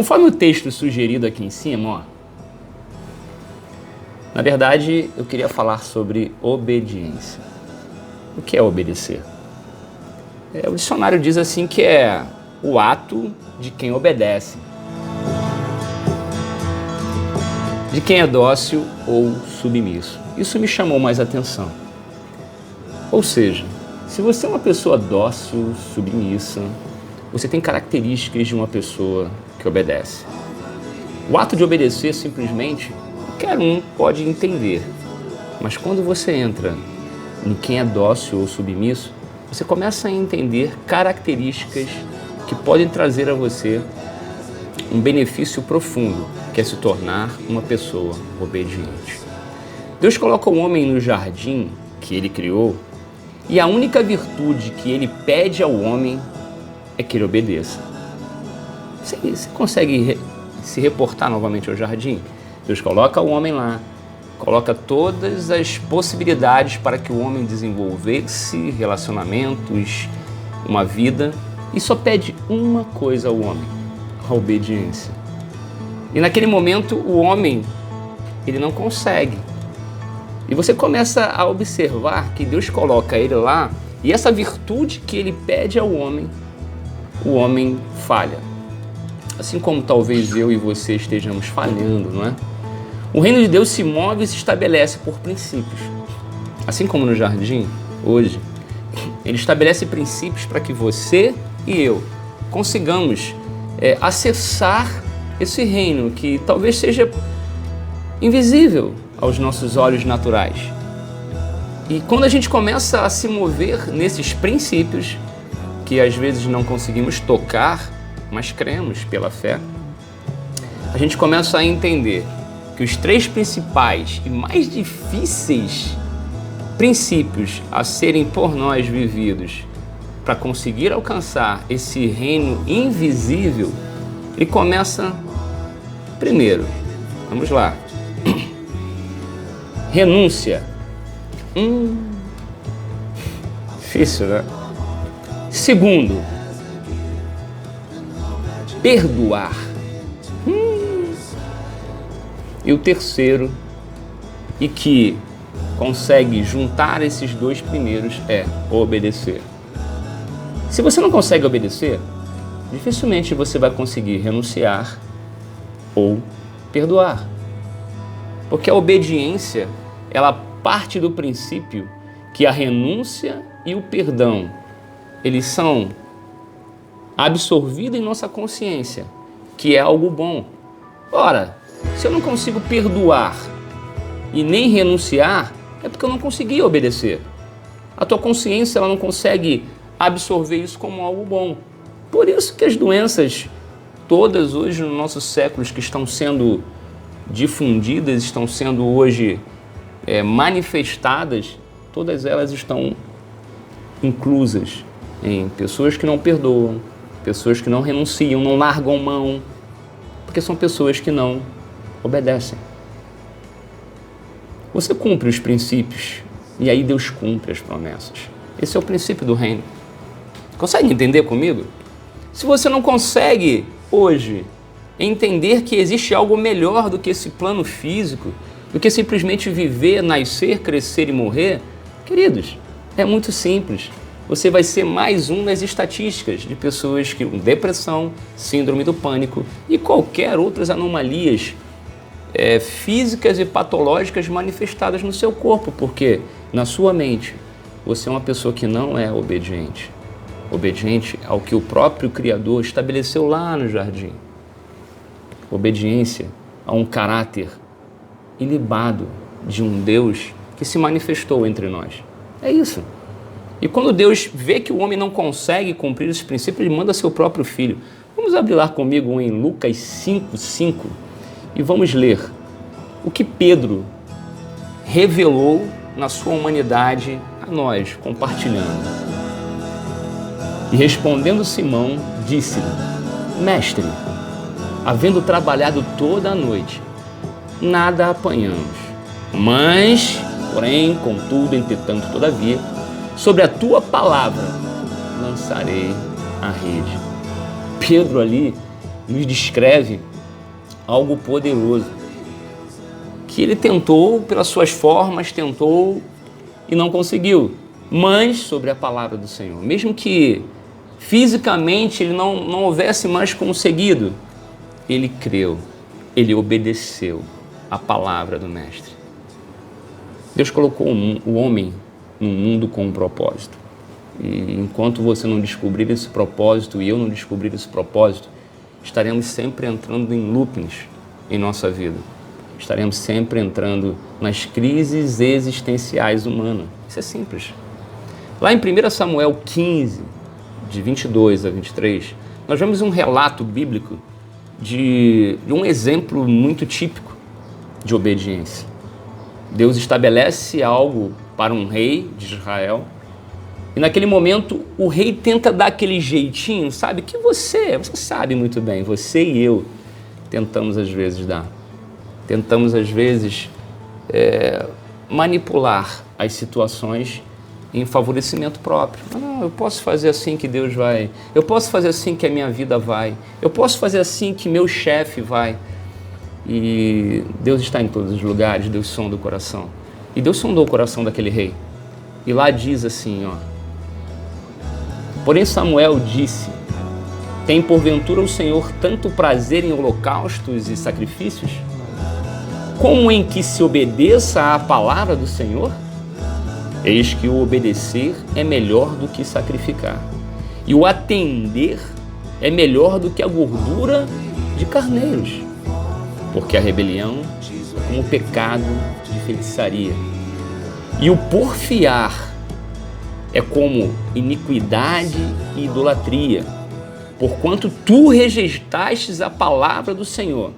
Conforme o texto sugerido aqui em cima, ó, na verdade, eu queria falar sobre obediência. O que é obedecer? O dicionário diz assim que é o ato de quem obedece, de quem é dócil ou submisso. Isso me chamou mais atenção. Ou seja, se você é uma pessoa dócil, submissa, você tem características de uma pessoa que obedece. O ato de obedecer simplesmente, qualquer um pode entender. Mas quando você entra em quem é dócil ou submisso, você começa a entender características que podem trazer a você um benefício profundo, que é se tornar uma pessoa obediente. Deus coloca o homem no jardim que ele criou e a única virtude que ele pede ao homem é que ele obedeça. Você consegue se reportar novamente ao jardim? Deus coloca o homem lá, coloca todas as possibilidades para que o homem desenvolvesse relacionamentos, uma vida, e só pede uma coisa ao homem: a obediência. E naquele momento o homem, ele não consegue. E você começa a observar que Deus coloca ele lá e essa virtude que ele pede ao homem, o homem falha. Assim como talvez eu e você estejamos falhando, não é? O reino de Deus se move e se estabelece por princípios. Assim como no jardim, hoje, ele estabelece princípios para que você e eu consigamos acessar esse reino que talvez seja invisível aos nossos olhos naturais. E quando a gente começa a se mover nesses princípios, que às vezes não conseguimos tocar, mas cremos pela fé, a gente começa a entender que os três principais e mais difíceis princípios a serem por nós vividos para conseguir alcançar esse reino invisível, ele começa primeiro. Vamos lá. Renúncia. Difícil, né? Segundo, perdoar. E o terceiro, e que consegue juntar esses dois primeiros, é obedecer. Se você não consegue obedecer, dificilmente você vai conseguir renunciar ou perdoar. Porque a obediência, ela parte do princípio que a renúncia e o perdão, eles são absorvidos em nossa consciência, que é algo bom. Ora, se eu não consigo perdoar e nem renunciar, é porque eu não consegui obedecer. A tua consciência, ela não consegue absorver isso como algo bom. Por isso que as doenças todas hoje nos nossos séculos que estão sendo difundidas, estão sendo hoje manifestadas, todas elas estão inclusas em pessoas que não perdoam, pessoas que não renunciam, não largam mão, porque são pessoas que não obedecem. Você cumpre os princípios e aí Deus cumpre as promessas. Esse é o princípio do reino. Consegue entender comigo? Se você não consegue hoje entender que existe algo melhor do que esse plano físico, do que simplesmente viver, nascer, crescer e morrer, queridos, é muito simples. Você vai ser mais um nas estatísticas de pessoas que com depressão, síndrome do pânico e qualquer outras anomalias físicas e patológicas manifestadas no seu corpo, porque na sua mente você é uma pessoa que não é obediente. Obediente ao que o próprio Criador estabeleceu lá no jardim. Obediência a um caráter ilibado de um Deus que se manifestou entre nós. É isso. E quando Deus vê que o homem não consegue cumprir esses princípios, ele manda seu próprio filho. Vamos abrir lá comigo em Lucas 5:5 e vamos ler o que Pedro revelou na sua humanidade a nós, compartilhando. E respondendo Simão, disse-lhe: Mestre, havendo trabalhado toda a noite, nada apanhamos. Mas, porém, contudo, entretanto, todavia, sobre a tua palavra lançarei a rede. Pedro ali nos descreve algo poderoso, que ele tentou pelas suas formas, tentou e não conseguiu, mas sobre a palavra do Senhor, mesmo que fisicamente ele não houvesse mais conseguido, ele creu, ele obedeceu a palavra do Mestre. Deus colocou o homem no mundo com um propósito. E enquanto você não descobrir esse propósito e eu não descobrir esse propósito, estaremos sempre entrando em loopings em nossa vida. Estaremos sempre entrando nas crises existenciais humanas. Isso é simples. Lá em 1 Samuel 15, de 22 a 23, nós vemos um relato bíblico de um exemplo muito típico de obediência. Deus estabelece algo para um rei de Israel e naquele momento o rei tenta dar aquele jeitinho, sabe? Que você sabe muito bem, você e eu tentamos às vezes dar. Tentamos às vezes manipular as situações em favorecimento próprio. Não, eu posso fazer assim que Deus vai, eu posso fazer assim que a minha vida vai, eu posso fazer assim que meu chefe vai. E Deus está em todos os lugares, Deus sonda o coração. E Deus sondou o coração daquele rei. E lá diz assim, ó: porém Samuel disse: tem porventura o Senhor tanto prazer em holocaustos e sacrifícios, como em que se obedeça à palavra do Senhor? Eis que o obedecer é melhor do que sacrificar, e o atender é melhor do que a gordura de carneiros, porque a rebelião é como o pecado de feitiçaria, e o porfiar é como iniquidade e idolatria. Porquanto tu rejeitastes a palavra do Senhor,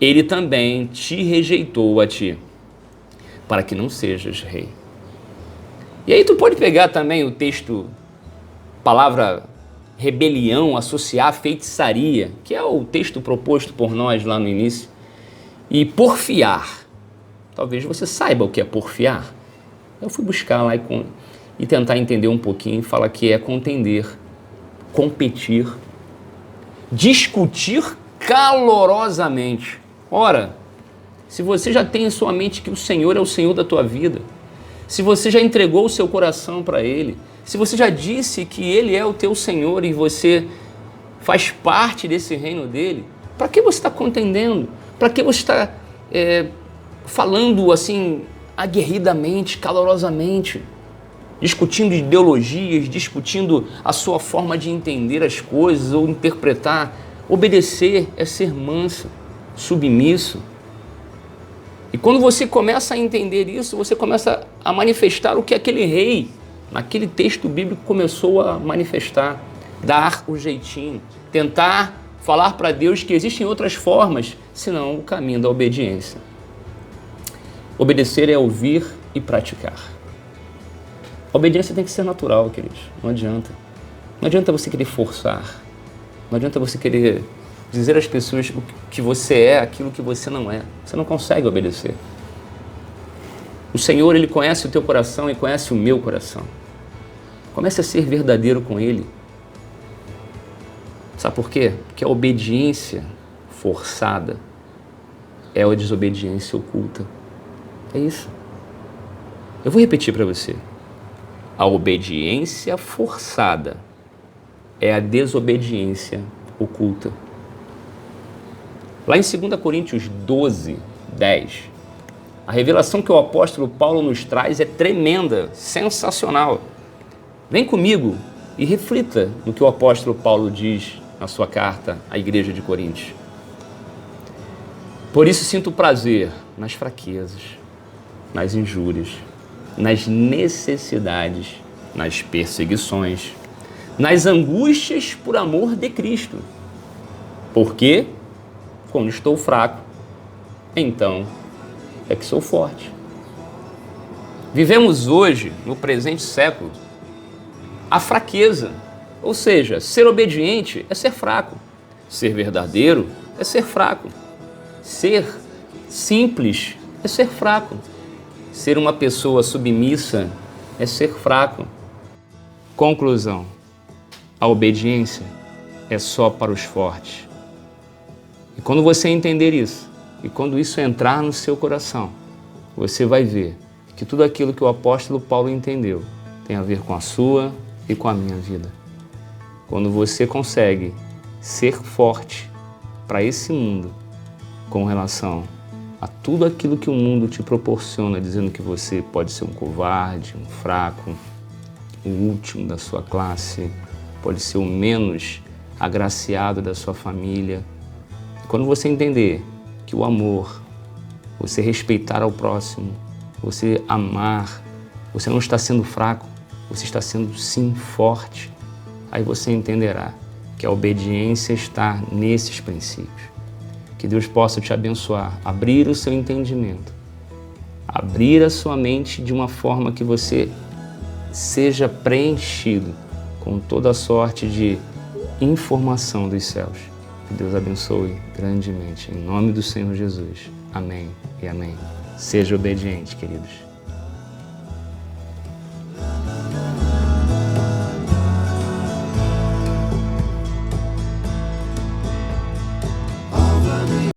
ele também te rejeitou a ti, para que não sejas rei. E aí tu pode pegar também o texto, palavra rebelião, associar a feitiçaria, que é o texto proposto por nós lá no início, e porfiar. Talvez você saiba o que é porfiar. Eu fui buscar lá e tentar entender um pouquinho, fala que é contender, competir, discutir calorosamente. Ora, se você já tem em sua mente que o Senhor é o Senhor da tua vida, se você já entregou o seu coração para Ele, se você já disse que Ele é o teu Senhor e você faz parte desse reino dEle, para que você está contendendo? Para que você está falando assim aguerridamente, calorosamente, discutindo ideologias, discutindo a sua forma de entender as coisas ou interpretar? Obedecer é ser manso, submisso. E quando você começa a entender isso, você começa a manifestar o que aquele rei, naquele texto bíblico, começou a manifestar. Dar o jeitinho, tentar falar para Deus que existem outras formas, senão o caminho da obediência. Obedecer é ouvir e praticar. A obediência tem que ser natural, queridos. Não adianta. Não adianta você querer forçar. Não adianta você querer dizer às pessoas que você é aquilo que você não é. Você não consegue obedecer. O Senhor, Ele conhece o teu coração e conhece o meu coração. Comece a ser verdadeiro com Ele. Sabe por quê? Porque a obediência forçada é a desobediência oculta. É isso. Eu vou repetir para você. A obediência forçada é a desobediência oculta. Lá em 2 Coríntios 12, 10, a revelação que o apóstolo Paulo nos traz é tremenda, sensacional. Vem comigo e reflita no que o apóstolo Paulo diz na sua carta à igreja de Coríntios. Por isso sinto prazer nas fraquezas, nas injúrias, nas necessidades, nas perseguições, nas angústias por amor de Cristo. Porque, quando estou fraco, então é que sou forte. Vivemos hoje, no presente século, a fraqueza. Ou seja, ser obediente é ser fraco. Ser verdadeiro é ser fraco. Ser simples é ser fraco. Ser uma pessoa submissa é ser fraco. Conclusão: a obediência é só para os fortes. E quando você entender isso, e quando isso entrar no seu coração, você vai ver que tudo aquilo que o apóstolo Paulo entendeu tem a ver com a sua e com a minha vida. Quando você consegue ser forte para esse mundo com relação a tudo aquilo que o mundo te proporciona, dizendo que você pode ser um covarde, um fraco, o último da sua classe, pode ser o menos agraciado da sua família. Quando você entender que o amor, você respeitar ao próximo, você amar, você não está sendo fraco, você está sendo sim forte, aí você entenderá que a obediência está nesses princípios. Que Deus possa te abençoar, abrir o seu entendimento, abrir a sua mente de uma forma que você seja preenchido com toda a sorte de informação dos céus. Que Deus abençoe grandemente. Em nome do Senhor Jesus. Amém e amém. Seja obediente, queridos.